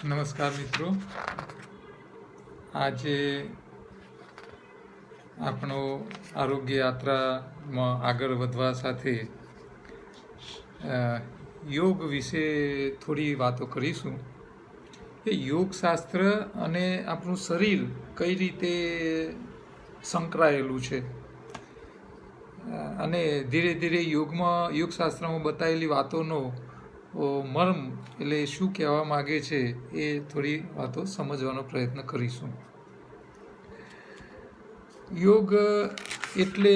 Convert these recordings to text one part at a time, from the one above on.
નમસ્કાર મિત્રો, આજે આપણો આરોગ્ય યાત્રામાં આગળ વધવા સાથે યોગ વિશે થોડી વાતો કરીશું. એ યોગશાસ્ત્ર અને આપણું શરીર કઈ રીતે સંકળાયેલું છે અને ધીરે ધીરે યોગશાસ્ત્રમાં બતાવેલી વાતોનો મર્મ એટલે શું કહેવા માગે છે એ થોડી વાતો સમજવાનો પ્રયત્ન કરીશું. યોગ એટલે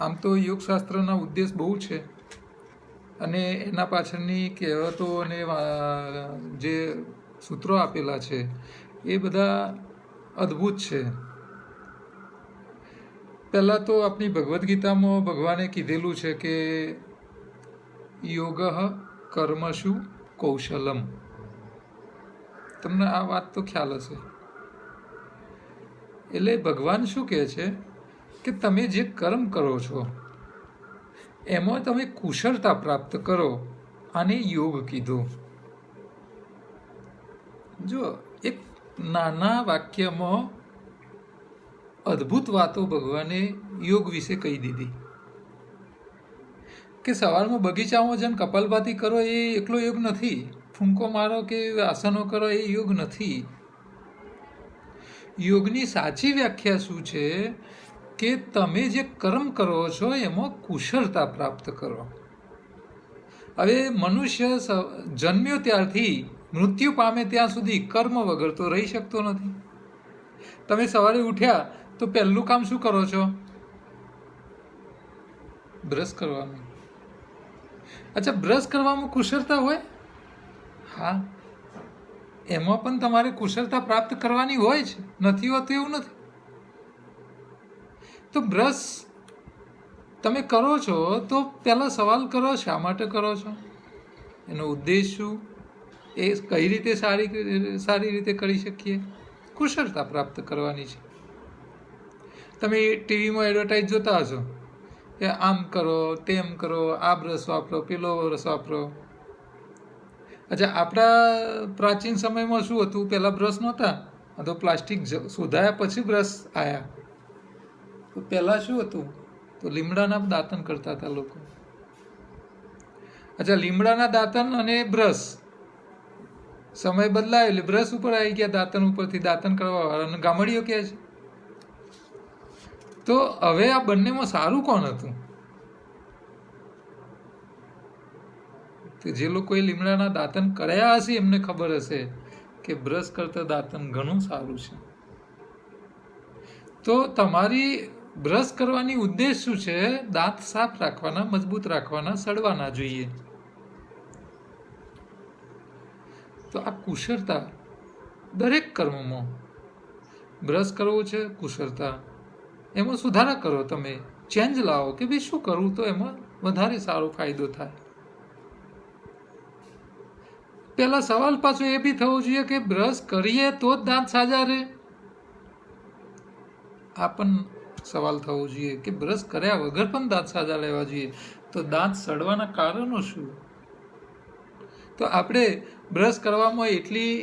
આમ તો યોગશાસ્ત્રના ઉદ્દેશ બહુ છે અને એના પાછળની કહેવતો અને જે સૂત્રો આપેલા છે એ બધા અદ્ભુત છે. પહેલાં તો આપણી ભગવદ્ ગીતામાં ભગવાને કીધેલું છે કે યોગ કર્મશુ કૌશલમ. તમને આ વાત તો ખ્યાલ હશે. એટલે ભગવાન શું કહે છે કે તમે જે કર્મ કરો છો એમાં તમે કુશળતા પ્રાપ્ત કરો, આને યોગ કીધો. જો એક નાના વાક્યમાં અદ્ભુત વાતો ભગવાને યોગ વિશે કહી દીધી કે સવારમાં બગીચામાં જઈને કપાલભાતી કરો એ એકલો યોગ નથી, ફૂંકો મારો કે આસનો કરો એ યોગ નથી. યોગની સાચી વ્યાખ્યા શું છે કે તમે જે કર્મ કરો છો એમાં કુશળતા પ્રાપ્ત કરો. હવે મનુષ્ય જન્મ્યો ત્યારથી મૃત્યુ પામે ત્યાં સુધી કર્મ વગર તો રહી શકતો નથી. તમે સવારે ઉઠ્યા તો પહેલું કામ શું કરો છો? બ્રશ કરવાનું. અચ્છા, બ્રશ કરવામાં કુશળતા હોય? હા, એમાં પણ તમારે કુશળતા પ્રાપ્ત કરવાની હોય છે, નથી હોતું એવું નથી. તો બ્રશ તમે કરો છો તો પહેલાં સવાલ કરો, શા માટે કરો છો? એનો ઉદ્દેશ શું? એ કઈ રીતે સારી રીતે કરી શકીએ? કુશળતા પ્રાપ્ત કરવાની છે. તમે ટીવીમાં એડવર્ટાઇઝ જોતા હશો કે આમ કરો, તેમ કરો, આ બ્રશ વાપરો, પેલો બ્રશ વાપરો. અચ્છા, આપણા પ્રાચીન સમયમાં શું હતું? પહેલાં બ્રશ નહોતા, આ તો પ્લાસ્ટિક શોધાયા પછી બ્રશ આવ્યા. તો પહેલાં શું હતું? તો લીમડાના દાંતણ કરતા હતા લોકો. અચ્છા, લીમડાના દાંતણ અને બ્રશ, સમય બદલાયો એટલે બ્રશ ઉપર આવી ગયા, દાંતણ ઉપરથી દાંતણ કરવા વાળા, અને ગામડીઓ કહે છે. તો હવે આ બંનેમાં સારું કોણ હતું? તો જે લોકોએ લીમડાના દાંતણ કર્યા હશે એમને ખબર હશે કે બ્રશ કરતા દાંતણ ઘણું સારું છે. તો તમારી બ્રશ કરવાની ઉદ્દેશ શું છે? દાંત સાફ રાખવાના, મજબૂત રાખવાના, સડવા ના જોઈએ. તો આ કુશળતા દરેક કર્મમાં. બ્રશ કરવો છે, કુશળતા, એમાં સુધારા કરો, તમે ચેન્જ લાવો કે ભાઈ શું કરવું તો એમાં વધારે સારો ફાયદો થાય. પહેલાં સવાલ પાછો એ બી થવો જોઈએ કે બ્રશ કરીએ તો જ દાંત સાજા રહે. આ પણ સવાલ થવો જોઈએ કે બ્રશ કર્યા વગર પણ દાંત સાજા લેવા જોઈએ. તો દાંત સડવાના કારણો શું? તો આપણે બ્રશ કરવામાં એટલી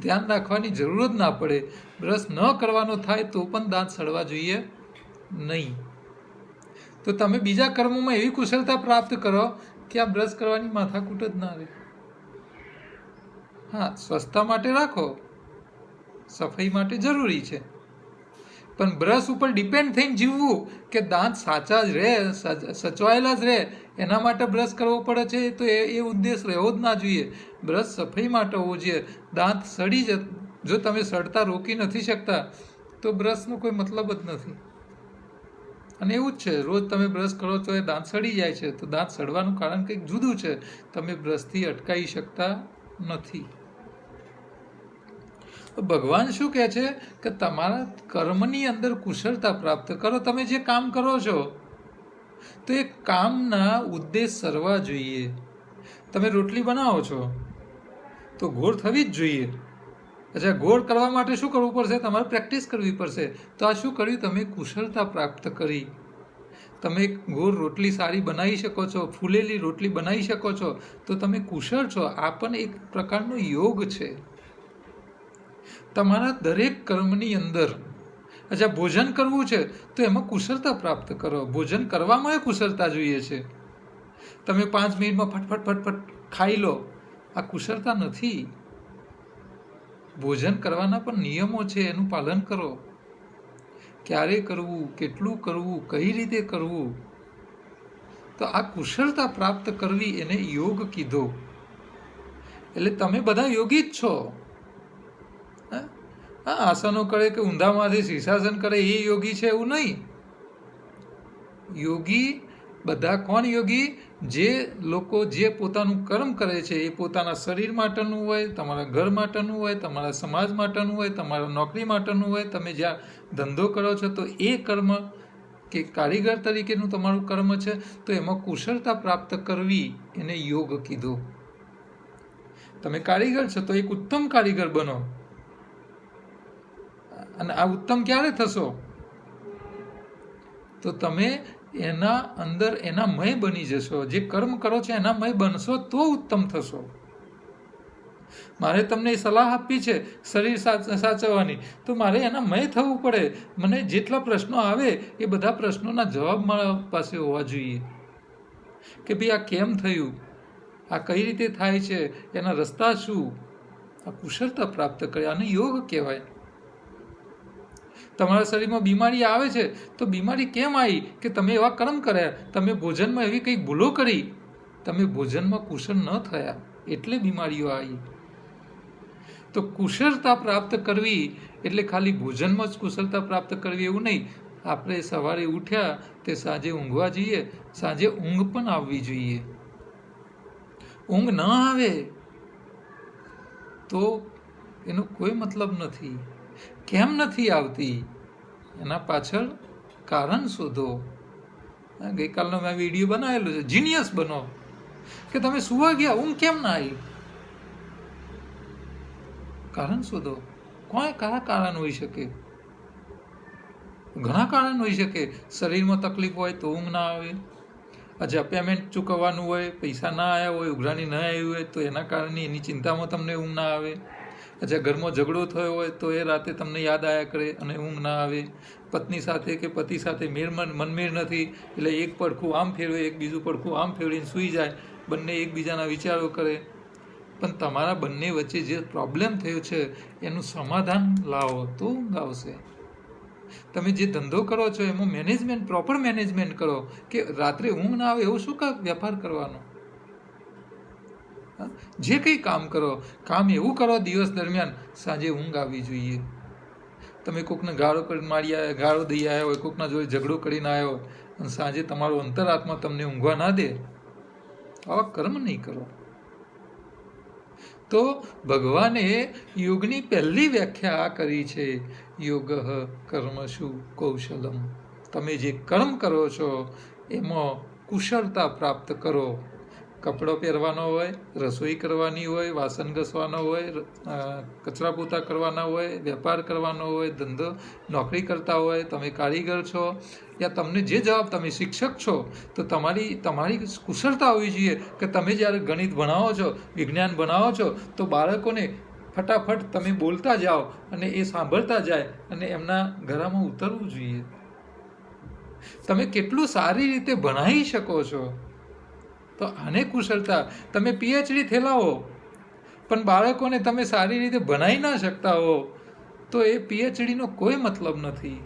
ધ્યાન રાખવાની જરૂર જ ના પડે. બ્રશ ન કરવાનો થાય તો પણ દાંત સડવા જોઈએ નહીં. તો તમે બીજા કર્મોમાં એવી કુશળતા પ્રાપ્ત કરો કે આ બ્રશ કરવાની માથાકૂટ જ ના રહે. હા, સ્વચ્છતા માટે રાખો, સફાઈ માટે જરૂરી છે, પણ બ્રશ ઉપર ડિપેન્ડ થઈને જીવવું કે દાંત સાચા જ રહે, સચવાયેલા જ રહે, એના માટે બ્રશ કરવો પડે છે, તો એ ઉદ્દેશ રહેવો જ ના જોઈએ. બ્રશ સફાઈ માટે હોવો જોઈએ. દાંત સડી જો તમે સડતા રોકી નથી શકતા તો બ્રશનો કોઈ મતલબ જ નથી. અને એવું જ છે, રોજ તમે બ્રશ કરો તો એ દાંત સડી જાય છે, તો દાંત સડવાનું કારણ કંઈક જુદું છે. તમે બ્રશથી અટકાવી શકતા નથી. ભગવાન શું કહે છે કે તમારા કર્મની અંદર કુશળતા પ્રાપ્ત કરો. તમે જે કામ કરો છો તો એ કામના ઉદ્દેશ સરવા જોઈએ. તમે રોટલી બનાવો છો તો ગોળ થવી જ જોઈએ. અચ્છા, ગોળ કરવા માટે શું કરવું પડશે? તમારે પ્રેક્ટિસ કરવી પડશે. તો આ શું કર્યું? તમે કુશળતા પ્રાપ્ત કરી. તમે ગોળ રોટલી સારી બનાવી શકો છો, ફૂલેલી રોટલી બનાવી શકો છો, તો તમે કુશળ છો. આ પણ એક પ્રકારનો યોગ છે. તમારા દરેક કર્મની અંદર અચ્છા ભોજન કરવું છે તો એમાં કુશળતા પ્રાપ્ત કરો. ભોજન કરવામાં કુશળતા જોઈએ છે. તમે 5 મિનિટમાં ફટફટ ફટફટ ખાઈ લો, આ કુશળતા નથી. ભોજન કરવાના પણ નિયમો છે, એનું પાલન કરો. ક્યારે કરવું, કેટલું કરવું, કઈ રીતે કરવું, તો આ કુશળતા પ્રાપ્ત કરવી એને યોગ કીધો. એટલે તમે બધા યોગી જ છો. હા, આસનો કરે કે ઊંધામાંથી શીર્ષાસન કરે એ યોગી છે એવું નહીં. યોગી બધા કોણ યોગી? જે લોકો જે પોતાનું કર્મ કરે છે એ પોતાના શરીર માટેનું હોય, તમારા ઘર માટેનું હોય, તમારા સમાજ માટેનું હોય, તમારા નોકરી માટેનું હોય. તમે જ્યાં ધંધો કરો છો તો એ કર્મ કે કારીગર તરીકેનું તમારું કર્મ છે, તો એમાં કુશળતા પ્રાપ્ત કરવી એને યોગ કીધો. તમે કારીગર છો તો એક ઉત્તમ કારીગર બનો. અને આ ઉત્તમ ક્યારે થશો? તો તમે એના અંદર એના મય બની જશો. જે કર્મ કરો છો એના મય બનશો તો ઉત્તમ થશો. મારે તમને સલાહ આપવી છે શરીર સાચવવાની, તો મારે એના મય થવું પડે. મને જેટલા પ્રશ્નો આવે એ બધા પ્રશ્નોના જવાબ મારા પાસે હોવા જોઈએ. કે ભાઈ આ કેમ થયું, આ કઈ રીતે થાય છે, એના રસ્તા શું? આ કુશળતા પ્રાપ્ત કરે, આને યોગ કહેવાય. તમારા શરીરમાં બીમારી આવે છે તો બીમારી કેમ આવી? કે તમે એવા કર્મ કર્યા, તમે ભોજનમાં એવી કંઈક ભૂલો કરી, તમે ભોજનમાં કુશળ ન થયા, એટલે બીમારીઓ આવી. તો કુશળતા પ્રાપ્ત કરવી એટલે ખાલી ભોજનમાં જ કુશળતા પ્રાપ્ત કરવી એવું નહીં. આપણે સવારે ઉઠ્યા તે સાંજે ઊંઘવા જઈએ, સાંજે ઊંઘ પણ આવવી જોઈએ. ઊંઘ ન આવે તો એનો કોઈ મતલબ નથી. કેમ નથી આવતી એના પાછળ કારણ શોધો. ગઈકાલનો મેં વિડીયો બનાવેલો છે, જીનિયસ બનો. કે તમે સુવા ગયા, ઊંઘ કેમ ના આવી? કારણ શોધો. કયા કારણ હોઈ શકે? ઘણા કારણ હોઈ શકે. શરીરમાં તકલીફ હોય તો ઊંઘ ના આવે. અચ્છા, પેમેન્ટ ચૂકવવાનું હોય, પૈસા ના આવ્યા હોય, ઉઘરાણી ના આવી હોય તો એના કારણે એની ચિંતામાં તમને ઊંઘ ના આવે. અચ્છા, ઘરમાં ઝઘડો થયો હોય તો એ રાતે તમને યાદ આવ્યા કરે અને ઊંઘ ના આવે. પત્ની સાથે કે પતિ સાથે મનમેળ નથી, એટલે એક પડખું આમ ફેરવે, એક બીજું પડખું આમ ફેરવીને સૂઈ જાય. બંને એકબીજાના વિચારો કરે. પણ તમારા બંને વચ્ચે જે પ્રોબ્લેમ થયો છે એનું સમાધાન લાવો તો ઊંઘ આવશે. તમે જે ધંધો કરો છો એમાં મેનેજમેન્ટ, પ્રોપર મેનેજમેન્ટ કરો. કે રાત્રે ઊંઘ ના આવે એવો શું વેપાર કરવાનો? જે કંઈ કામ કરો, કામ એવું કરો દિવસ દરમિયાન સાંજે ઊંઘ આવવી જોઈએ. તમે કોકને ગાળો કરીને મારી આવ્યા, ગાળો દઈ આવ્યા હોય, કોકના જોડે ઝઘડો કરીને આવ્યો હોય અને સાંજે તમારો અંતરાત્મા તમને ઊંઘવા ના દે, આવા કર્મ નહીં કરો. તો ભગવાને યોગની પહેલી વ્યાખ્યા આ કરી છે, યોગ કર્મસુ કૌશલમ. તમે જે કર્મ કરો છો એમાં કુશળતા પ્રાપ્ત કરો. કપડો પહેરવાનો હોય, રસોઈ કરવાની હોય, વાસણ ઘસવાનો હોય, કચરા પોતા કરવાના હોય, વેપાર કરવાનો હોય, ધંધો નોકરી કરતા હોય, તમે કારીગર છો યા તમને જે જવાબ, તમે શિક્ષક છો તો તમારી કુશળતા હોવી જોઈએ. કે તમે જ્યારે ગણિત ભણાવો છો, વિજ્ઞાન ભણાવો છો તો બાળકોને ફટાફટ તમે બોલતા જાઓ અને એ સાંભળતા જાય અને એમના ગળામાં ઉતરવું જોઈએ. તમે કેટલું સારી રીતે ભણાવી શકો છો, તો આને કુશળતા. તમે PhD થયેલા હો પણ બાળકોને તમે સારી રીતે ભણાવી ના શકતા હો તો એ PhDનો કોઈ મતલબ નથી.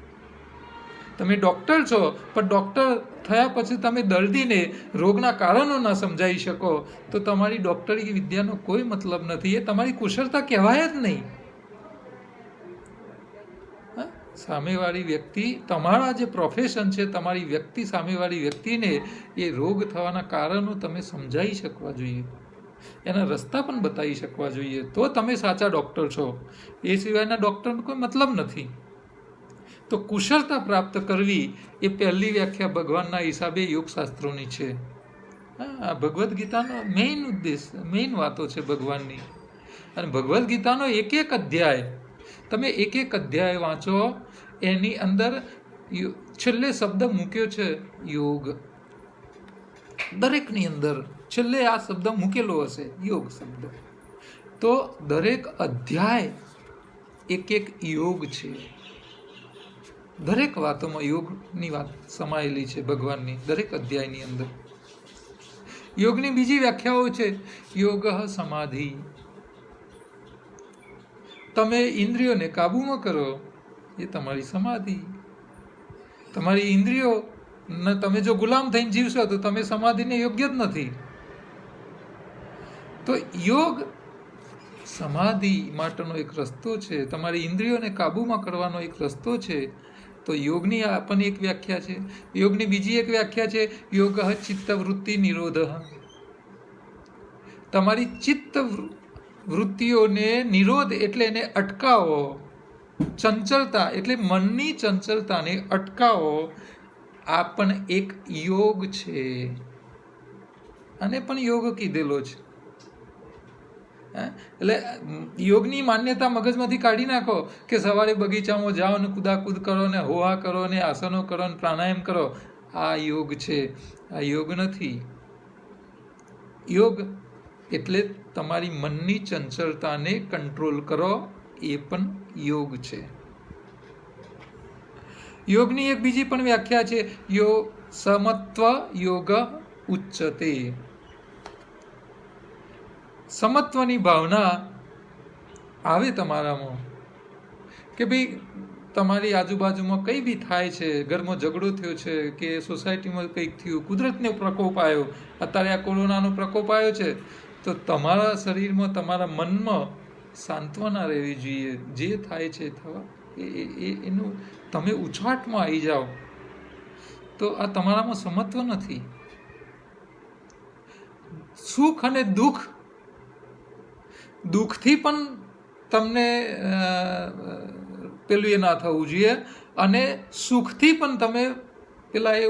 તમે ડૉક્ટર છો પણ ડૉક્ટર થયા પછી તમે દર્દીને રોગના કારણો ના સમજાવી શકો તો તમારી ડૉક્ટરી વિદ્યાનો કોઈ મતલબ નથી. એ તમારી કુશળતા કહેવાય જ નહીં. સામેવાળી વ્યક્તિ, તમારા જે પ્રોફેશન છે, તમારી વ્યક્તિ, સામેવાળી વ્યક્તિને એ રોગ થવાના કારણો તમે સમજાવી શકવા જોઈએ, એના રસ્તા પણ બતાવી શકવા જોઈએ, તો તમે સાચા ડૉક્ટર છો. એ સિવાયના ડૉક્ટરનો કોઈ મતલબ નથી. તો કુશળતા પ્રાપ્ત કરવી એ પહેલી વ્યાખ્યા ભગવાનના હિસાબે યોગશાસ્ત્રોની છે. આ ભગવદ્ ગીતાનો મેઇન ઉદ્દેશ, મેઇન વાતો છે ભગવાનની. અને ભગવદ્ ગીતાનો એક એક અધ્યાય, તમે એક એક અધ્યાય વાંચો, એની અંદર છેલ્લે શબ્દ મૂક્યો છે યોગ. દરેકની અંદર છેલ્લે આ શબ્દ મૂકેલો હશે, યોગ શબ્દ. તો દરેક અધ્યાય એક એક યોગ છે. દરેક વાતોમાં યોગની વાત સમાયેલી છે. ભગવાનની દરેક અધ્યાયની અંદર યોગની બીજી વ્યાખ્યાઓ છે. યોગ સમાધિ. તમે ઇન્દ્રિયોને કાબૂમાં કરો એ તમારી સમાધિ. તમારી ઇન્દ્રિયો તમે જો ગુલામ થઈને જીવશો તો તમે સમાધિને યોગ્ય જ નથી. તો યોગ સમાધિ માટેનો એક રસ્તો છે. તમારી ઇન્દ્રિયોને કાબૂમાં કરવાનો એક રસ્તો છે. તો યોગની આ પણ એક વ્યાખ્યા છે. યોગની બીજી એક વ્યાખ્યા છે યોગ ચિત્તવૃત્તિ નિરોધ. તમારી ચિત્ત વૃત્તિઓને નિરોધ એટલે એને અટકાવો. ચંચળતા એટલે મનની ચંચળતાને અટકાવો. આ પણ એક યોગ છે. આને પણ યોગ કીધેલો છે. એટલે યોગની માન્યતા મગજમાંથી કાઢી નાખો કે સવારે બગીચામાં જાઓ ને કુદાકૂદ કરો ને હોહા કરો ને આસનો કરો ને પ્રાણાયામ કરો. આ યોગ છે. આ યોગ નથી. યોગ એટલે તમારી મનની ચંચળતાને કંટ્રોલ કરો. એ પણ યોગ છે. યોગની એક બીજી પણ વ્યાખ્યા છે સમત્વ યોગ ઉચ્ચતે. સમત્વની ભાવના આવે તમારામાં કે ભાઈ તમારી આજુબાજુમાં કંઈ બી થાય છે, ઘરમાં ઝઘડો થયો છે કે સોસાયટીમાં કંઈક થયું, કુદરતનો પ્રકોપ આવ્યો, અત્યારે આ કોરોનાનો પ્રકોપ આવ્યો છે, તો તમારા શરીરમાં તમારા મનમાં સાંત્વના રહેવી જોઈએ. જે થાય છે થવા એનું તમે ઉછાટમાં આવી જાઓ તો આ તમારામાં સમત્વ નથી. સુખ અને દુઃખથી પણ તમને પેલું એ ના થવું જોઈએ અને સુખથી પણ તમે પેલા એ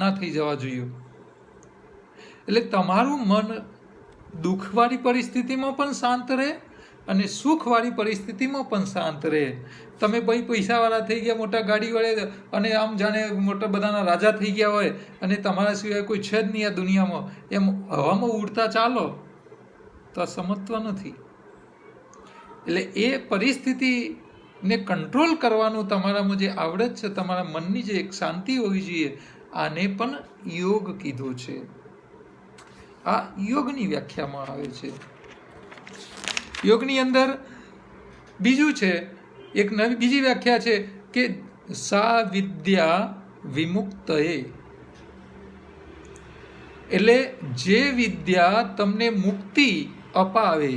ના થઈ જવા જોઈએ. એટલે તમારું મન દુઃખવાળી પરિસ્થિતિમાં પણ શાંત રહે અને સુખવાળી પરિસ્થિતિમાં પણ શાંત રહે. તમે ભાઈ પૈસાવાળા થઈ ગયા, મોટા ગાડીવાળા, અને આમ જાણે મોટા બધાના રાજા થઈ ગયા હોય અને તમારા સિવાય કોઈ છે જ નહીં આ દુનિયામાં, એમ હવામાં ઉડતા ચાલો તો આ સમત્વ નથી. એટલે એ પરિસ્થિતિને કંટ્રોલ કરવાનું તમારામાં જે આવડત છે, તમારા મનની જે એક શાંતિ હોવી જોઈએ, આને પણ યોગ કીધું છે. આ યોગની વ્યાખ્યામાં આવે છે. યોગની અંદર બીજું છે, એક નવી બીજી વ્યાખ્યા છે કે સા વિદ્યા વિમુક્તએ. એટલે જે વિદ્યા તમને મુક્તિ અપાવે.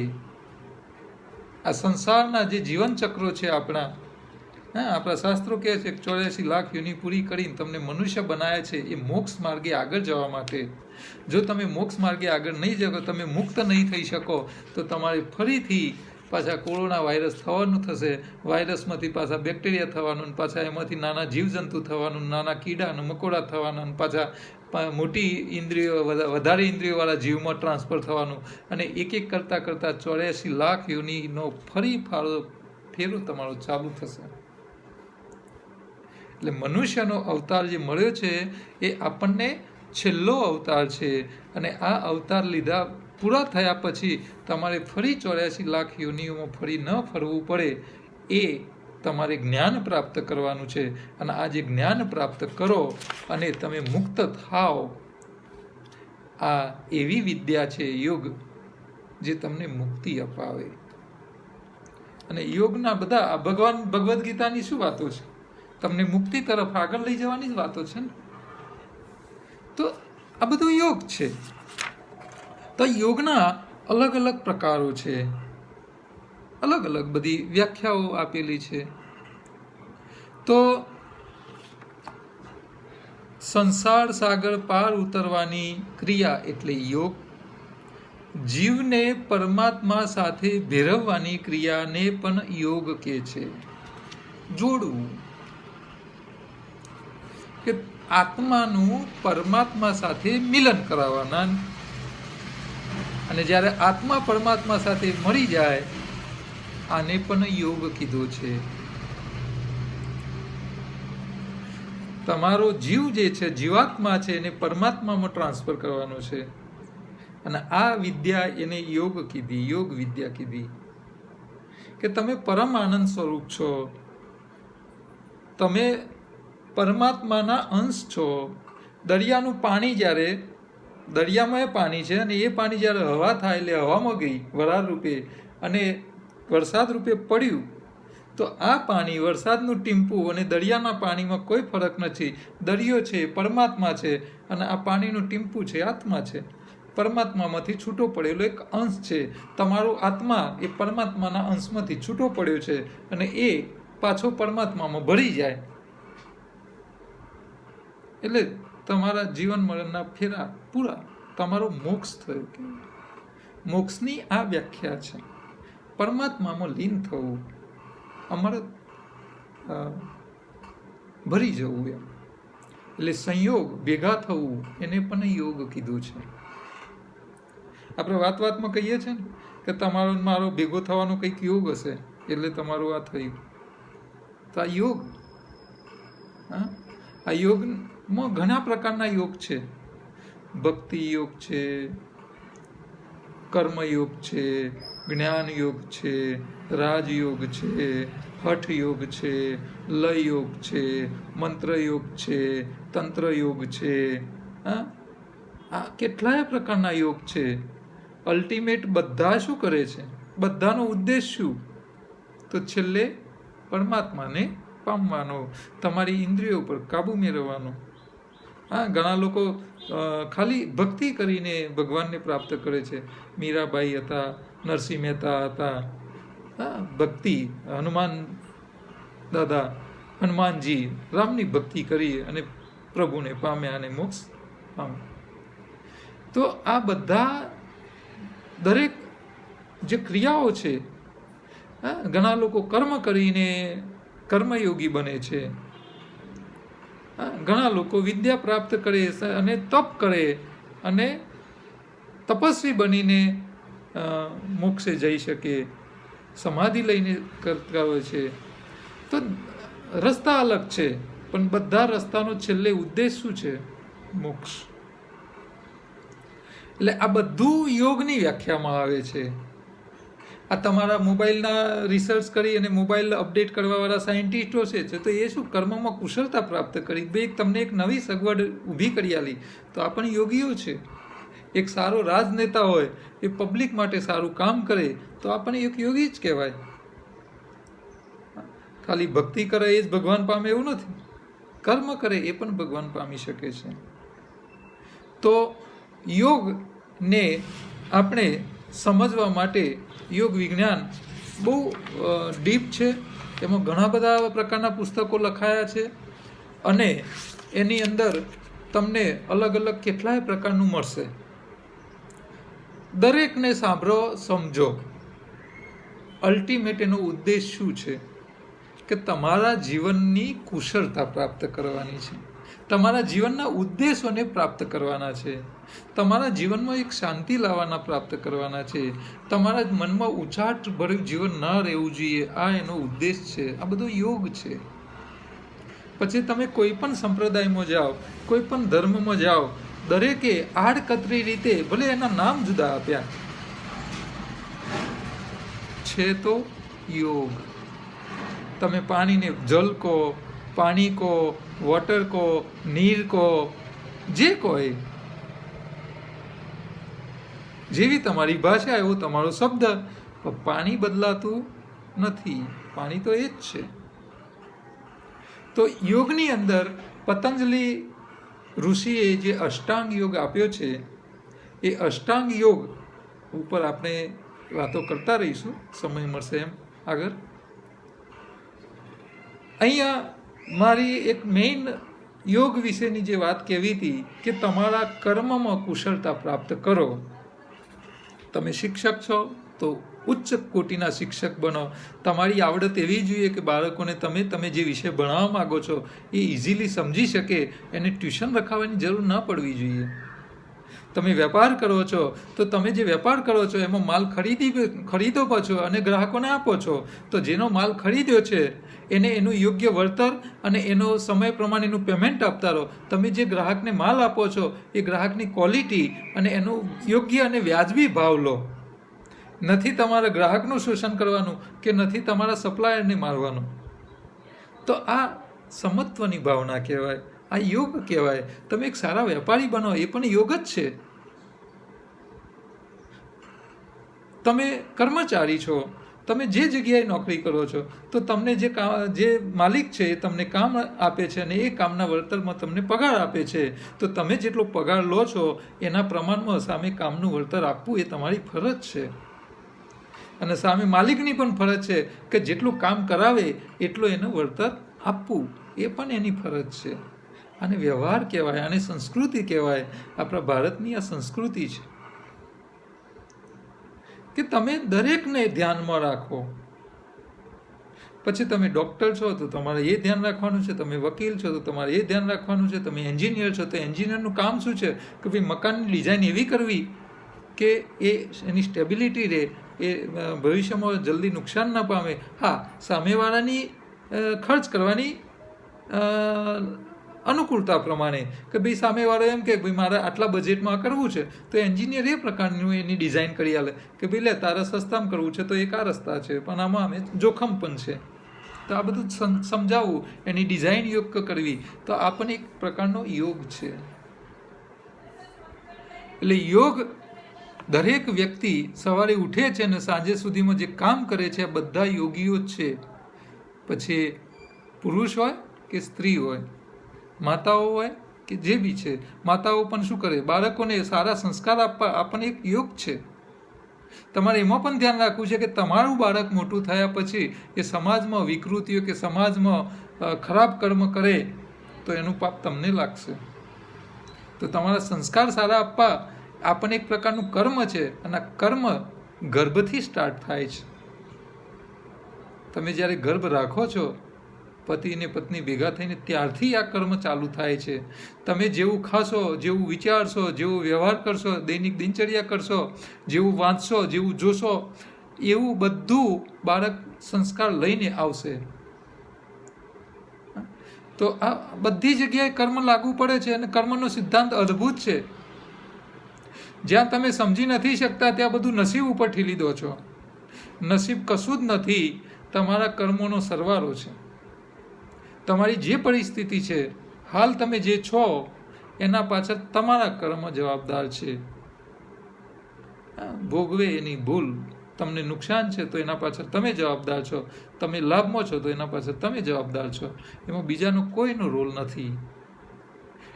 આ સંસારના જે જીવન ચક્રો છે આપણા શાસ્ત્રો કહે છે 84 લાખ યોની પૂરી કરીને તમને મનુષ્ય બનાવ્યા છે એ મોક્ષ માર્ગે આગળ જવા માટે. જો તમે મોક્ષ માર્ગે આગળ નહીં જાઓ, તમે મુક્ત નહીં થઈ શકો, તો તમારે ફરીથી પાછા કોરોના વાયરસ થવાનું થશે. વાયરસમાંથી પાછા બેક્ટેરિયા થવાનું, પાછા એમાંથી નાના જીવજંતુ થવાનું, નાના કીડા અને મકોડા થવાના, પાછા મોટી ઇન્દ્રિયો વધારે ઇન્દ્રિયોવાળા જીવમાં ટ્રાન્સફર થવાનું, અને એક કરતાં 84 લાખ યોનીનો ફરી ફેરો તમારો ચાલુ થશે. એટલે મનુષ્યનો અવતાર જે મળ્યો છે એ આપણને છેલ્લો અવતાર છે, અને આ અવતાર લીધા પૂરા થયા પછી તમારે ફરી 84 લાખ યોનિઓમાં ફરી ન ફરવું પડે. એ તમારે જ્ઞાન પ્રાપ્ત કરવાનું છે, અને આ જે જ્ઞાન પ્રાપ્ત કરો અને તમે મુક્ત થાઓ, આ એવી વિદ્યા છે યોગ જે તમને મુક્તિ અપાવે. અને યોગના બધા આ ભગવદ્ ગીતાની શું વાતો છે? તમને મુક્તિ તરફ આગળ લઈ જવાની જ વાતો છે ને. તો આ બધું યોગ છે. તો યોગના અલગ અલગ પ્રકારો છે, અલગ અલગ બધી વ્યાખ્યાઓ આપેલી છે. તો સંસાર સાગર પાર ઉતરવાની ક્રિયા એટલે યોગ. જીવને પરમાત્મા સાથે ભેરવવાની ક્રિયાને પણ યોગ કહે છે. જોડવું કે આત્માનું પરમાત્મા સાથે મિલન કરાવવાના, અને જ્યારે આત્મા પરમાત્મા સાથે મળી જાય આને પણ યોગ કીધો છે. તમારો જીવ જે છે, જીવાત્મા છે, એને પરમાત્મામાં ટ્રાન્સફર કરવાનો છે. અને આ વિદ્યા એને યોગ કીધી, યોગ વિદ્યા કીધી. કે તમે પરમ આનંદ સ્વરૂપ છો, તમે પરમાત્માના અંશ છો. દરિયાનું પાણી જ્યારે, દરિયામાં એ પાણી છે અને એ પાણી જ્યારે હવા થાય એટલે હવામાં ગઈ વરાળ રૂપે અને વરસાદ રૂપે પડ્યું, તો આ પાણી, વરસાદનું ટીમ્પું અને દરિયાના પાણીમાં કોઈ ફરક નથી. દરિયો છે પરમાત્મા છે અને આ પાણીનું ટીમ્પું છે આત્મા છે. પરમાત્મામાંથી છૂટો પડેલો એક અંશ છે. તમારો આત્મા એ પરમાત્માના અંશમાંથી છૂટો પડ્યો છે અને એ પાછો પરમાત્મામાં ભળી જાય એટલે તમારા જીવન મરણના ફેરા પૂરા, તમારો મોક્ષ થયો. કે મોક્ષની આ વ્યાખ્યા છે, પરમાત્મામાં લીન થવું, અમારે ભરી જવું એમ. એટલે સંયોગ, ભેગા થવું, એને પણ યોગ કીધું છે. આપણે વાતમાં કહીએ છીએ ને કે તમારો મારો ભેગો થવાનો કંઈક યોગ હશે એટલે તમારું આ થયું. તો આ યોગ, હા, આ યોગમાં ઘણા પ્રકારના યોગ છે. ભક્તિ યોગ છે, કર્મયોગ છે, જ્ઞાન યોગ છે, રાજયોગ છે, હઠ યોગ છે, લય યોગ છે, મંત્ર યોગ છે, તંત્ર યોગ છે. હા, આ કેટલાય પ્રકારના યોગ છે. અલ્ટિમેટ બધા શું કરે છે? બધાનો ઉદ્દેશ શું? તો છેલ્લે પરમાત્માને પામવાનો, તમારી ઇન્દ્રિયો પર કાબુ મેળવવાનો. હા, ઘણા લોકો ખાલી ભક્તિ કરીને ભગવાનને પ્રાપ્ત કરે છે. મીરાબાઈ હતા, નરસિંહ મહેતા હતા. હા, ભક્તિ, હનુમાન દાદા, હનુમાનજી રામની ભક્તિ કરી અને પ્રભુને પામ્યા અને મોક્ષ પામ્યા. તો આ બધા દરેક જે ક્રિયાઓ છે, ઘણા લોકો કર્મ કરીને કર્મયોગી બને છે. ઘણા લોકો વિદ્યા પ્રાપ્ત કરે અને તપ કરે અને તપસ્વી બનીને મોક્ષે જઈ શકે, સમાધિ લઈને કરતા હોય છે. તો રસ્તા અલગ છે પણ બધા રસ્તાનો છેલ્લે ઉદ્દેશ શું છે? મોક્ષ. એટલે આ બધું યોગની વ્યાખ્યામાં આવે છે. આ તમારા મોબાઈલના રિસર્ચ કરી અને મોબાઈલ અપડેટ કરવાવાળા સાયન્ટિસ્ટો છે તો એ શું કર્મમાં કુશળતા પ્રાપ્ત કરી, બે તમને એક નવી સગવડ ઊભી કરી આલી, તો આ પણ યોગીઓ છે. એક સારો રાજનેતા હોય, એ પબ્લિક માટે સારું કામ કરે તો આપણને એક યોગી જ કહેવાય. ખાલી ભક્તિ કરે એ જ ભગવાન પામે એવું નથી, કર્મ કરે એ પણ ભગવાન પામી શકે છે. તો યોગને આપણે સમજવા માટે યોગ વિજ્ઞાન બહુ ડીપ છે. એમાં ઘણા બધા પ્રકારના પુસ્તકો લખાયા છે અને એની અંદર તમને અલગ અલગ કેટલાય પ્રકારનું મળશે. દરેકને સાંભળો, સમજો. અલ્ટિમેટ એનો ઉદ્દેશ શું છે? કે તમારા જીવનની કુશળતા પ્રાપ્ત કરવાની છે, તમારા જીવનના ઉદ્દેશોને પ્રાપ્ત કરવાના છે, તમારા જીવનમાં એક શાંતિ લાવવાના પ્રાપ્ત કરવાના છે, તમારા મનમાં ઉચાટ ભર્યું જીવન ન રહેવું જોઈએ, આ એનો ઉદ્દેશ છે. આ બધો યોગ છે. પછી તમે કોઈ પણ સંપ્રદાયમાં જાઓ, કોઈ પણ ધર્મમાં જાઓ, દરેકે આડકતરી રીતે ભલે એના નામ જુદા આપ્યા છે તો યોગ. તમે પાણીને જલ કહો, પાણી કહો, વોટર કહો, નીર કહો, જે કહો એ, જેવી તમારી ભાષા એવો તમારો શબ્દ. પાણી બદલાતું નથી, પાણી તો એ જ છે. તો યોગની અંદર પતંજલિ ઋષિએ જે અષ્ટાંગ યોગ આપ્યો છે, એ અષ્ટાંગ યોગ ઉપર આપણે વાતો કરતા રહીશું, સમય મળશે એમ આગળ. અહીંયા મારી એક મેઇન યોગ વિશેની જે વાત કહેવી હતી કે તમારા કર્મમાં કુશળતા પ્રાપ્ત કરો. તમે શિક્ષક છો તો ઉચ્ચ કોટીના શિક્ષક બનો. તમારી આવડત એવી જોઈએ કે બાળકોને તમે જે વિષય ભણાવવા માગો છો એ ઇઝીલી સમજી શકે, એને ટ્યુશન રખાવવાની જરૂર ન પડવી જોઈએ. તમે વેપાર કરો છો તો તમે જે વેપાર કરો છો એમાં માલ ખરીદો છો અને ગ્રાહકોને આપો છો. તો જેનો માલ ખરીદ્યો છે એને એનું યોગ્ય વળતર અને એનો સમય પ્રમાણે એનું પેમેન્ટ આપતા રહો. તમે જે ગ્રાહકને માલ આપો છો એ ગ્રાહકની ક્વોલિટી અને એનું યોગ્ય અને વ્યાજબી ભાવ લો. નથી તમારા ગ્રાહકનું શોષણ કરવાનું કે નથી તમારા સપ્લાયરને મારવાનું. તો આ સમત્વની ભાવના કહેવાય, આ યોગ કહેવાય. તમે એક સારા વેપારી બનો એ પણ યોગ જ છે. તમે કર્મચારી છો, તમે જે જગ્યાએ નોકરી કરો છો તો તમને જે માલિક છે એ તમને કામ આપે છે અને એ કામના વળતરમાં તમને પગાર આપે છે. તો તમે જેટલો પગાર લો છો એના પ્રમાણમાં સામે કામનું વળતર આપવું એ તમારી ફરજ છે. અને સામે માલિકની પણ ફરજ છે કે જેટલું કામ કરાવે એટલું એનું વળતર આપવું એ પણ એની ફરજ છે. આને વ્યવહાર કહેવાય, આને સંસ્કૃતિ કહેવાય. આપણા ભારતની આ સંસ્કૃતિ છે કે તમે દરેકને ધ્યાનમાં રાખો. પછી તમે ડૉક્ટર છો તો તમારે એ ધ્યાન રાખવાનું છે, તમે વકીલ છો તો તમારે એ ધ્યાન રાખવાનું છે, તમે એન્જિનિયર છો તો એન્જિનિયરનું કામ શું છે કે ભાઈ મકાનની ડિઝાઇન એવી કરવી કે એની સ્ટેબિલિટી રહે, એ ભવિષ્યમાં જલ્દી નુકસાન ન પામે. હા, સામેવાળાની ખર્ચ કરવાની અનુકૂળતા પ્રમાણે કે ભાઈ સામેવાળો એમ કે ભાઈ મારે આટલા બજેટમાં કરવું છે તો એન્જિનિયર એ પ્રકારનું એની ડિઝાઇન કરી આલે કે ભાઈ લે તારે સસ્તામાં કરવું છે તો એક આ રસ્તા છે પણ આમાં અમે જોખમ પણ છે. તો આ બધું સમજાવવું, એની ડિઝાઇન યોગ્ય કરવી, તો આ પણ એક પ્રકારનો યોગ છે. એટલે યોગ દરેક વ્યક્તિ સવારે ઉઠે છે અને સાંજે સુધીમાં જે કામ કરે છે આ બધા યોગીઓ જ છે. પછી પુરુષ હોય કે સ્ત્રી હોય, માતાઓ હોય કે જે બી છે, માતાઓ પણ શું કરે, બાળકોને સારા સંસ્કાર આપવા આ પણ એક યોગ છે. તમારે એમાં પણ ધ્યાન રાખવું છે કે તમારું બાળક મોટું થયા પછી એ સમાજમાં વિકૃતિઓ કે સમાજમાં ખરાબ કર્મ કરે તો એનું પાપ તમને લાગશે. તો તમારા સંસ્કાર સારા આપવા આ પણ એક પ્રકારનું કર્મ છે અને આ કર્મ ગર્ભથી સ્ટાર્ટ થાય છે. તમે જ્યારે ગર્ભ રાખો છો પતિ અને પત્ની ભેગા થઈને ત્યારથી આ કર્મ ચાલુ થાય છે. તમે જેવું ખાશો, જેવું વિચારશો, જેવો વ્યવહાર કરશો, દૈનિક દિનચર્યા કરશો, જેવું વાંચશો, જેવું જોશો, એવું બધું બાળક સંસ્કાર લઈને આવશે. તો આ બધી જગ્યાએ કર્મ લાગુ પડે છે અને કર્મનો સિદ્ધાંત અદ્ભુત છે. જ્યાં તમે સમજી નથી શકતા ત્યાં બધું નસીબ ઉપર ઠીલી દો છો. નસીબ કશું જ નથી, તમારા કર્મોનો સરવાળો છે. તમારી જે પરિસ્થિતિ છે, હાલ તમે જે છો એના પાછળ તમારા કર્મ જવાબદાર છે. ભોગવે એની ભૂલ, તમને નુકસાન છે તો એના પાછળ તમે જવાબદાર છો, તમે લાભમાં છો તો એના પાછળ તમે જવાબદાર છો. એમાં બીજાનો કોઈનો રોલ નથી.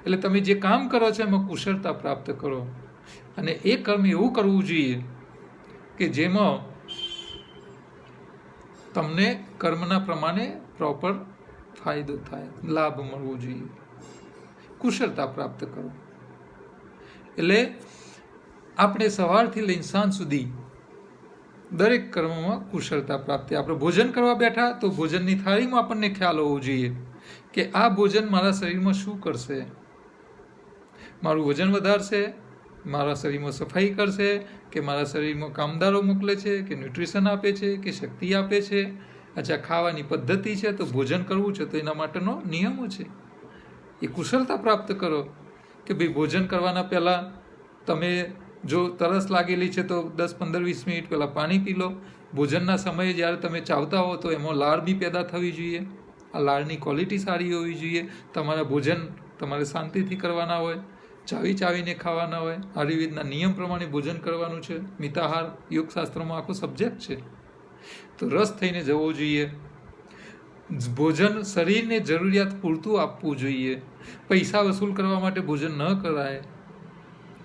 એટલે તમે જે કામ કરો છો એમાં કુશળતા પ્રાપ્ત કરો અને એ કર્મ એવું કરવું જોઈએ કે જેમાં તમને કર્મના પ્રમાણે પ્રોપર ફાયદો થાય, લાભ મળવો જોઈએ. કુશળતા પ્રાપ્ત કરો. એટલે આપણે સવારથી લઈને સાંજ સુધી દરેક કર્મમાં કુશળતા પ્રાપ્તિ. આપણે ભોજન કરવા બેઠા તો ભોજનની થાળીમાં આપણને ખ્યાલ હોવો જોઈએ કે આ ભોજન મારા શરીરમાં શું કરશે. મારું વજન વધારશે, મારા શરીરમાં સફાઈ કરશે કે મારા શરીરમાં કામદારો મોકલે છે કે ન્યુટ્રિશન આપે છે કે શક્તિ આપે છે. અચ્છા, ખાવાની પદ્ધતિ છે તો ભોજન કરવું છે તો એના માટેનો નિયમો છે. એ કુશળતા પ્રાપ્ત કરો કે ભાઈ ભોજન કરવાના પહેલાં તમે જો તરસ લાગેલી છે તો 10-15-20 મિનિટ પહેલાં પાણી પી લો. ભોજનના સમયે જ્યારે તમે ચાવતા હો તો એમાં લાળ બી પેદા થવી જોઈએ. આ લાળની ક્વોલિટી સારી હોવી જોઈએ. તમારા ભોજન તમારે શાંતિથી કરવાના હોય, ચાવીને ખાવાના હોય. આયુર્વેદના નિયમ પ્રમાણે ભોજન કરવાનું છે. મિતાહાર યોગશાસ્ત્રમાં આખો સબ્જેક્ટ છે. તો રસ થઈને જવો જોઈએ. ભોજન શરીરને જરૂરિયાત પૂરતું આપવું જોઈએ. પૈસા વસૂલ કરવા માટે ભોજન ન કરાય.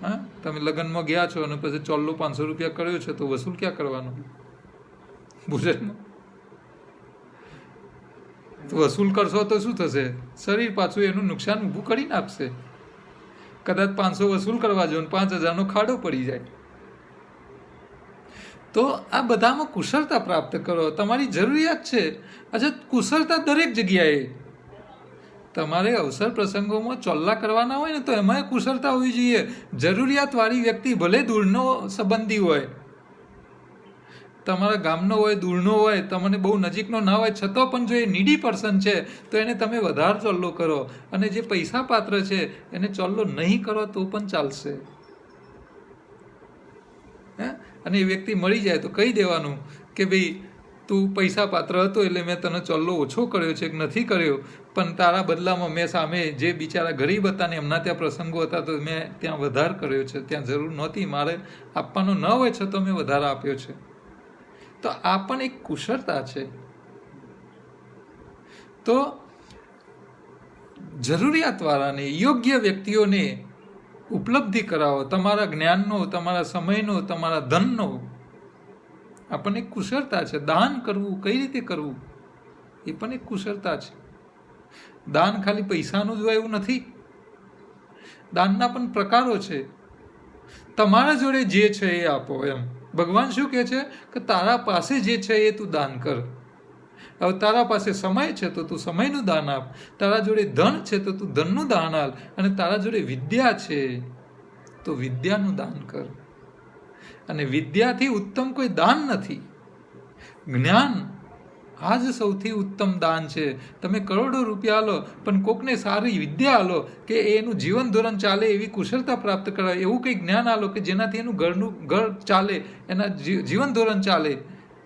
હા, તમે લગ્નમાં ગયા છો અને પછી ચોલ્લો 500 રૂપિયા કર્યો છે તો વસૂલ ક્યાં કરવાનો ભોજનમાં? તો વસૂલ કરશો તો શું થશે? શરીર પાછું એનું નુકસાન ઊભું કરીને આપશે. કદાચ 500 વસૂલ કરવા જો 5000નો ખાડો પડી જાય. તો આ બધામાં કુશળતા પ્રાપ્ત કરો. તમારી જરૂરિયાત છે. અચ્છા, કુશળતા દરેક જગ્યાએ. તમારે અવસર પ્રસંગોમાં ચોલ્લા કરવાના હોય ને તો એમાં કુશળતા હોવી જોઈએ. જરૂરિયાતવાળી વ્યક્તિ ભલે દૂરનો સંબંધી હોય, તમારા ગામનો હોય, દૂરનો હોય, તમને બહુ નજીકનો ના હોય, છતાં પણ જો એ નીડી પર્સન છે તો એને તમે વધારે ચોલ્લો કરો, અને જે પૈસા પાત્ર છે એને ચોલ્લો નહીં કરો તો પણ ચાલશે. અને એ વ્યક્તિ મળી જાય તો કહી દેવાનું કે ભાઈ તું પૈસા પાત્ર હતો એટલે મેં તને ચોલ્લો ઓછો કર્યો છે કે નથી કર્યો, પણ તારા બદલામાં મેં સામે જે બિચારા ગરીબ હતા ને એમના ત્યાં પ્રસંગો હતા તો મેં ત્યાં વધાર કર્યો છે, ત્યાં જરૂર નહોતી મારે આપવાનો ન હોય છતાં મેં વધારે આપ્યો છે. તો આ પણ એક કુશળતા છે. તો જરૂરિયાતવાળાને, યોગ્ય વ્યક્તિઓને ઉપલબ્ધિ કરાવો, તમારા જ્ઞાનનો, તમારા સમયનો, તમારા ધનનો. આપણને એક કુશળતા છે. દાન કરવું કઈ રીતે કરવું એ પણ એક કુશળતા છે. દાન ખાલી પૈસાનું જ હોય એવું નથી. દાનના પણ પ્રકારો છે. તમારા જોડે જે છે એ આપો. એમ ભગવાન શું કહે છે કે તારા પાસે જે છે એ તું દાન કર. હવે તારા પાસે સમય છે તો તું સમયનું દાન આપ, તારા જોડે ધન છે તો તું ધનનું દાન આપ, અને તારા જોડે વિદ્યા છે તો વિદ્યાનું દાન કર. અને વિદ્યાથી ઉત્તમ કોઈ દાન નથી. જ્ઞાન આ જ સૌથી ઉત્તમ દાન છે. તમે કરોડો રૂપિયા આલો પણ કોકને સારી વિદ્યા આલો કે એનું જીવન ધોરણ ચાલે એવી કુશળતા પ્રાપ્ત કરાવે, એવું કંઈ જ્ઞાન આલો કે જેનાથી એનું ઘર ચાલે, એના જીવન ધોરણ ચાલે,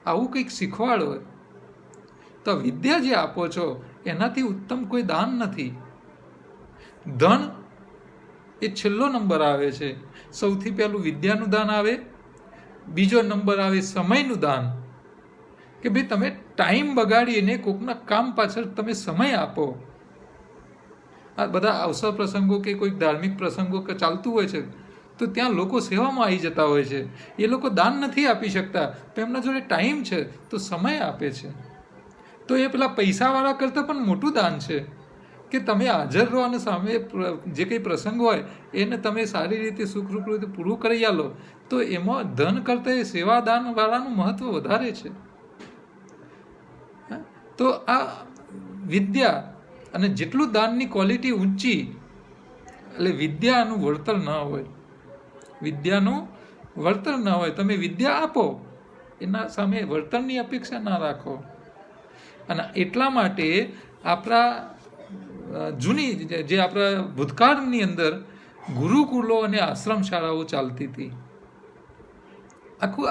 આવું કંઈક શીખવાડો. તો વિદ્યા જે આપો છો એનાથી ઉત્તમ કોઈ દાન નથી. ધન એ છેલ્લો નંબર આવે છે. સૌથી પહેલું વિદ્યાનું દાન આવે, બીજો નંબર આવે સમયનું દાન, કે ભાઈ તમે ટાઈમ બગાડીને કોઈકના કામ પાછળ તમે સમય આપો. આ બધા અવસર પ્રસંગો કે કોઈક ધાર્મિક પ્રસંગો કે ચાલતું હોય છે તો ત્યાં લોકો સેવામાં આવી જતા હોય છે. એ લોકો દાન નથી આપી શકતા તો એમના જોડે ટાઈમ છે તો સમય આપે છે. તો એ પેલા પૈસાવાળા કરતાં પણ મોટું દાન છે કે તમે હાજર રહો અને સામે જે કંઈ પ્રસંગ હોય એને તમે સારી રીતે સુખરૂપ રીતે પૂરું કરી આલો. તો એમાં ધન કરતાં એ સેવાદાનવાળાનું મહત્ત્વ વધારે છે. તો આ વિદ્યા, અને જેટલું દાનની ક્વોલિટી ઊંચી એટલે વિદ્યાનું વળતર ન હોય. વિદ્યાનું વળતર ન હોય. તમે વિદ્યા આપો, એના સામે વળતરની અપેક્ષા ના રાખો. અને એટલા માટે આપણા જૂની જે આપણા ભૂતકાળની અંદર ગુરુકુલો અને આશ્રમ શાળાઓ ચાલતી હતી.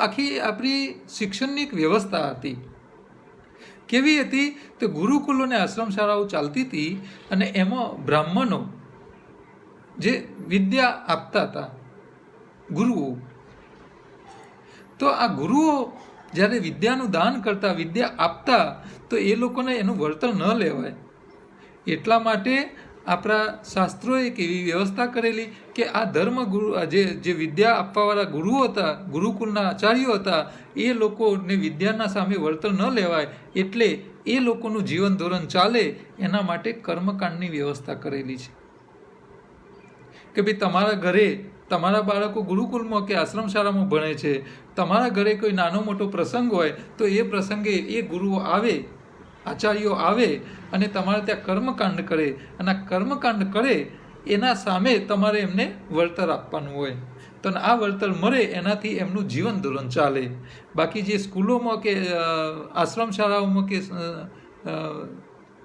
આખી આપણી શિક્ષણની એક વ્યવસ્થા હતી. કેવી હતી તો ગુરુકુલો અને આશ્રમ શાળાઓ ચાલતી હતી અને એમાં બ્રાહ્મણો જે વિદ્યા આપતા હતા, ગુરુઓ. તો આ ગુરુઓ જ્યારે વિદ્યાનું દાન કરતા, વિદ્યા આપતા, તો એ લોકોને એનું વળતર ન લેવાય. એટલા માટે આપણા શાસ્ત્રોએ એક એવી વ્યવસ્થા કરેલી કે આ ધર્મગુરુ, જે વિદ્યા આપવાવાળા ગુરુઓ હતા, ગુરુકુલના આચાર્યો હતા, એ લોકોને વિદ્યાના સામે વળતર ન લેવાય, એટલે એ લોકોનું જીવન ધોરણ ચાલે એના માટે કર્મકાંડની વ્યવસ્થા કરેલી છે. કે ભાઈ તમારા ઘરે તમારા બાળકો ગુરુકુલમાં કે આશ્રમ શાળામાં ભણે છે, તમારા ઘરે કોઈ નાનો મોટો પ્રસંગ હોય તો એ પ્રસંગે એ ગુરુઓ આવે, આચાર્યો આવે અને તમારે ત્યાં કર્મકાંડ કરે, અને આ કર્મકાંડ કરે એના સામે તમારે એમને વળતર આપવાનું હોય. તો આ વળતર મળે એનાથી એમનું જીવન ધોરણ ચાલે. બાકી જે સ્કૂલોમાં કે આશ્રમ શાળાઓમાં કે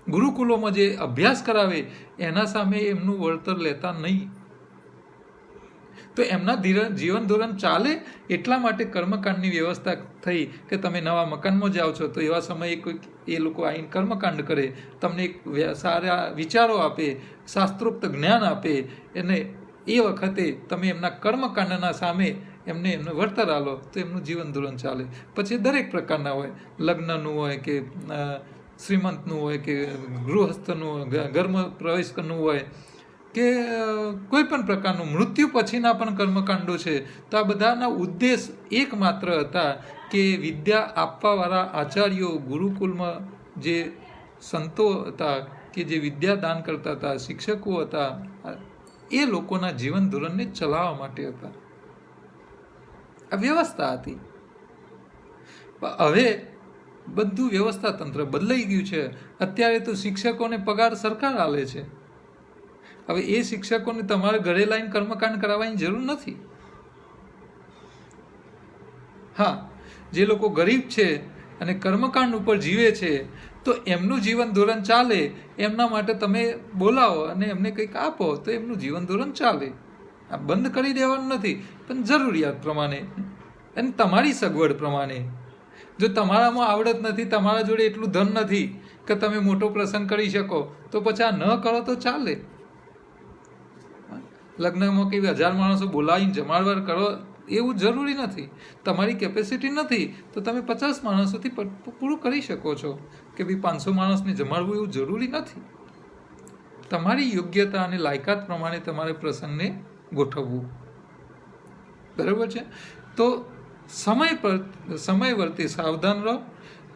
ગુરુકુલોમાં જે અભ્યાસ કરાવે એના સામે એમનું વળતર લેતા નહીં. તો એમના જીવન ધોરણ ચાલે એટલા માટે કર્મકાંડની વ્યવસ્થા થઈ કે તમે નવા મકાનમાં જાઓ છો તો એવા સમયે કોઈક એ લોકો આવીને કર્મકાંડ કરે, તમને એક સારા વિચારો આપે, શાસ્ત્રોક્ત જ્ઞાન આપે, અને એ વખતે તમે એમના કર્મકાંડના સામે એમને વળતર આલો તો એમનું જીવન ધોરણ ચાલે. પછી દરેક પ્રકારના હોય, લગ્નનું હોય કે શ્રીમંતનું હોય કે ગૃહસ્થનું, ઘરમાં પ્રવેશ કરવું હોય કે કોઈ પણ પ્રકારનું મૃત્યુ પછીના પણ કર્મકાંડો છે. તો આ બધાના ઉદ્દેશ એકમાત્ર હતા કે વિદ્યા આપવાવાળા આચાર્યો, ગુરુકુલમાં જે સંતો હતા કે જે વિદ્યા દાન કરતા હતા, શિક્ષકો હતા, એ લોકોના જીવન ધોરણને ચલાવવા માટે હતા. આ વ્યવસ્થા હતી. હવે બધું વ્યવસ્થા તંત્ર બદલાઈ ગયું છે. અત્યારે તો શિક્ષકોને પગાર સરકાર આલે છે. હવે એ શિક્ષકોને તમારે ઘરે લાવીને કર્મકાંડ કરાવવાની જરૂર નથી. હા, જે લોકો ગરીબ છે અને કર્મકાંડ ઉપર જીવે છે તો એમનું જીવન ધોરણ ચાલે એમના માટે તમે બોલાવો અને એમને કંઈક આપો તો એમનું જીવન ધોરણ ચાલે. આ બંધ કરી દેવાનું નથી, પણ જરૂરિયાત પ્રમાણે અને તમારી સગવડ પ્રમાણે. જો તમારામાં આવડત નથી, તમારા જોડે એટલું ધન નથી કે તમે મોટો પ્રસંગ કરી શકો, તો પછી આ ન કરો તો ચાલે. લગ્નમાં કઈ 1000 માણસો બોલાવીને જમાડવાર કરો એવું જરૂરી નથી. તમારી કેપેસિટી નથી તો તમે 50 માણસોથી પૂરું કરી શકો છો. કે ભાઈ 500 માણસને જમાડવું એવું જરૂરી નથી. તમારી યોગ્યતા અને લાયકાત પ્રમાણે તમારે પ્રસંગને ગોઠવવું. બરાબર છે? તો સમય વર્તે સાવધાન રહો.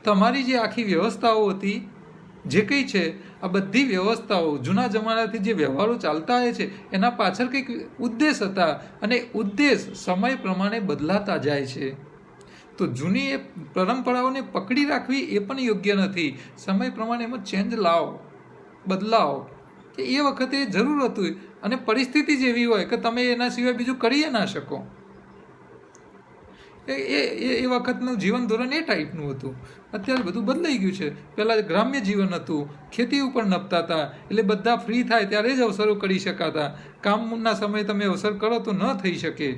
તમારી જે આખી વ્યવસ્થાઓ હતી, જે કંઈ છે, આ બધી વ્યવસ્થાઓ જૂના જમાનાથી જે વ્યવહારો ચાલતા આવે છે એના પાછળ કંઈક ઉદ્દેશ હતા અને ઉદ્દેશ સમય પ્રમાણે બદલાતા જાય છે. તો જૂની એ પરંપરાઓને પકડી રાખવી એ પણ યોગ્ય નથી. સમય પ્રમાણે એમાં ચેન્જ લાવો, બદલાવો. કે એ વખતે જરૂર હતું અને પરિસ્થિતિ જ એવી હોય કે તમે એના સિવાય બીજું કરી ના શકો. એ વખતનું જીવન ધોરણ એ ટાઈપનું હતું. અત્યારે બધું બદલાઈ ગયું છે. પહેલાં ગ્રામ્ય જીવન હતું, ખેતી ઉપર નપતા હતા, એટલે બધા ફ્રી થાય ત્યારે જ અવસરો કરી શકાતા. કામના સમયે તમે અવસર કરો તો ન થઈ શકે.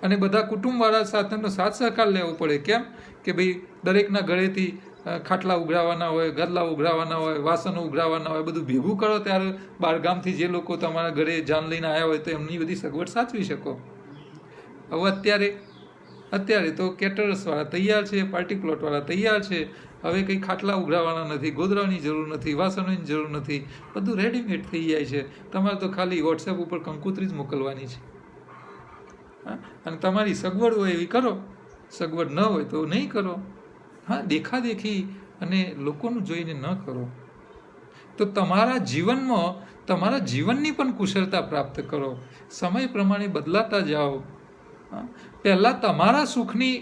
અને બધા કુટુંબવાળા સાથેનો સાથ સહકાર લેવો પડે. કેમ કે ભાઈ દરેકના ઘરેથી ખાટલા ઉઘરાવાના હોય, ગદલા ઉઘરાવાના હોય, વાસણો ઉઘરાવાના હોય, બધું ભેગું કરો ત્યારે બહારગામથી જે લોકો તમારા ઘરે જાન લઈને આવ્યા હોય તો એમની બધી સગવડ સાચવી શકો. હવે અત્યારે તો કેટરર્સવાળા તૈયાર છે, પાર્ટી પ્લોટવાળા તૈયાર છે. હવે કંઈ ખાટલા ઉઘરાવાના નથી, ગોદરાની જરૂર નથી, વાસણોની જરૂર નથી, બધું રેડીમેડ થઈ જાય છે. તમારે તો ખાલી વોટ્સએપ ઉપર કંકોત્રી જ મોકલવાની છે. અને તમારી સગવડ હોય એવી કરો, સગવડ ન હોય તો નહીં કરો. હા, દેખાદેખી અને લોકોનું જોઈને ન કરો. તો તમારા જીવનમાં તમારા જીવનની પણ કુશળતા પ્રાપ્ત કરો. સમય પ્રમાણે બદલાતા જાઓ. પહેલાં તમારા સુખની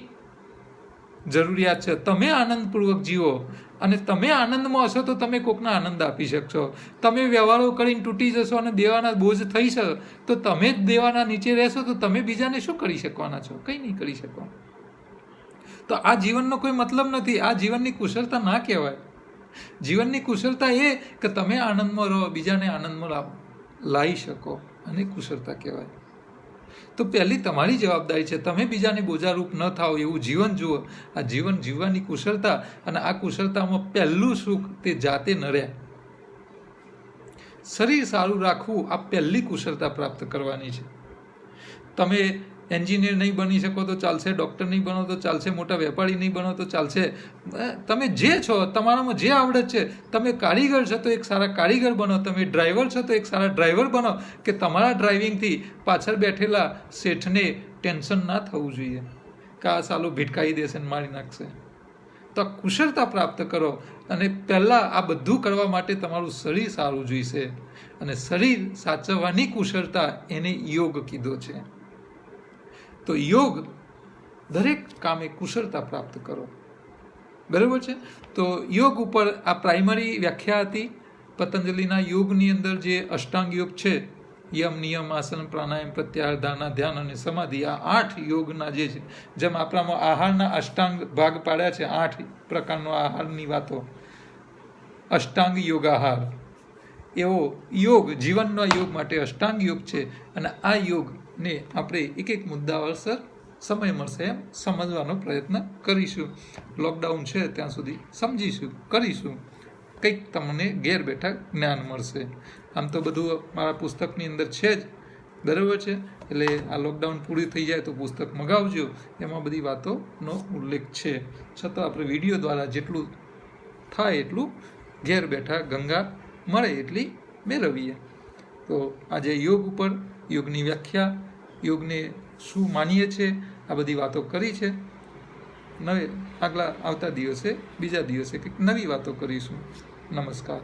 જરૂરિયાત છે. તમે આનંદપૂર્વક જીવો અને તમે આનંદમાં હશો તો તમે કોકને આનંદ આપી શકશો. તમે વ્યવહારો કરીને તૂટી જશો અને દેવાના બોજ થઈ શકો તો તમે જ દેવાના નીચે રહેશો તો તમે બીજાને શું કરી શકવાના છો? કંઈ નહીં કરી શકો. તો આ જીવનનો કોઈ મતલબ નથી. આ જીવનની કુશળતા ના કહેવાય. જીવનની કુશળતા એ કે તમે આનંદમાં રહો, બીજાને આનંદમાં લાવી શકો, અને કુશળતા કહેવાય. તો પહેલી તમારી જવાબદારી છે, તમે બીજાને બોજારૂપ ન થાઓ એવું જીવન જુઓ. આ જીવન જીવવાની કુશળતા, અને આ કુશળતામાં પહેલું સુખ તે જાતે ન રહે. શરીર સારું રાખવું આ પહેલી કુશળતા પ્રાપ્ત કરવાની છે. તમે એન્જિનિયર નહીં બની શકો તો ચાલશે, ડૉક્ટર નહીં બનો તો ચાલશે, મોટા વેપારી નહીં બનો તો ચાલશે. તમે જે છો, તમારામાં જે આવડત છે, તમે કારીગર છો તો એક સારા કારીગર બનો, તમે ડ્રાઈવર છો તો એક સારા ડ્રાઈવર બનો. કે તમારા ડ્રાઇવિંગથી પાછળ બેઠેલા શેઠને ટેન્શન ના થવું જોઈએ કે આ સાલો ભીટકાઈ દેશે ને મારી નાખશે. તો કુશળતા પ્રાપ્ત કરો. અને પહેલાં આ બધું કરવા માટે તમારું શરીર સારું જોઈશે. અને શરીર સાચવવાની કુશળતા એને યોગ કીધો છે. તો યોગ દરેક કામે કુશળતા પ્રાપ્ત કરો. બરાબર છે? તો યોગ ઉપર આ પ્રાઇમરી વ્યાખ્યા હતી. પતંજલિના યોગની અંદર જે અષ્ટાંગ યોગ છે, યમ, નિયમ, આસન, પ્રાણાયામ, પ્રત્યાહાર, ધારણા, ધ્યાન અને સમાધિ, આ 8 યોગના જે છે, જેમ આપણામાં આહારના અષ્ટાંગ ભાગ પાડ્યા છે, 8 પ્રકારનો આહારની વાતો, અષ્ટાંગ યોગ આહાર, એવો યોગ જીવનનો યોગ માટે અષ્ટાંગ યોગ છે. અને આ યોગને આપણે એક એક મુદ્દાવસર સમય મળશે એમ સમજવાનો પ્રયત્ન કરીશું. લોકડાઉન છે ત્યાં સુધી સમજીશું, કરીશું, કંઈક તમને ઘેર બેઠા જ્ઞાન મળશે. આમ તો બધું મારા પુસ્તકની અંદર છે જ. બરાબર છે? એટલે આ લોકડાઉન પૂરી થઈ જાય તો પુસ્તક મગાવજો, એમાં બધી વાતોનો ઉલ્લેખ છે. છતાં આપણે વિડીયો દ્વારા જેટલું થાય એટલું ઘેર બેઠા ગંગા મળે એટલી મેળવીએ. તો આજે યોગ ઉપર, યોગની વ્યાખ્યા, યોગને શું માનીએ છીએ, આ બધી વાતો કરી છે. આવતા દિવસે, બીજા દિવસે કંઈક નવી વાતો કરીશું. નમસ્કાર.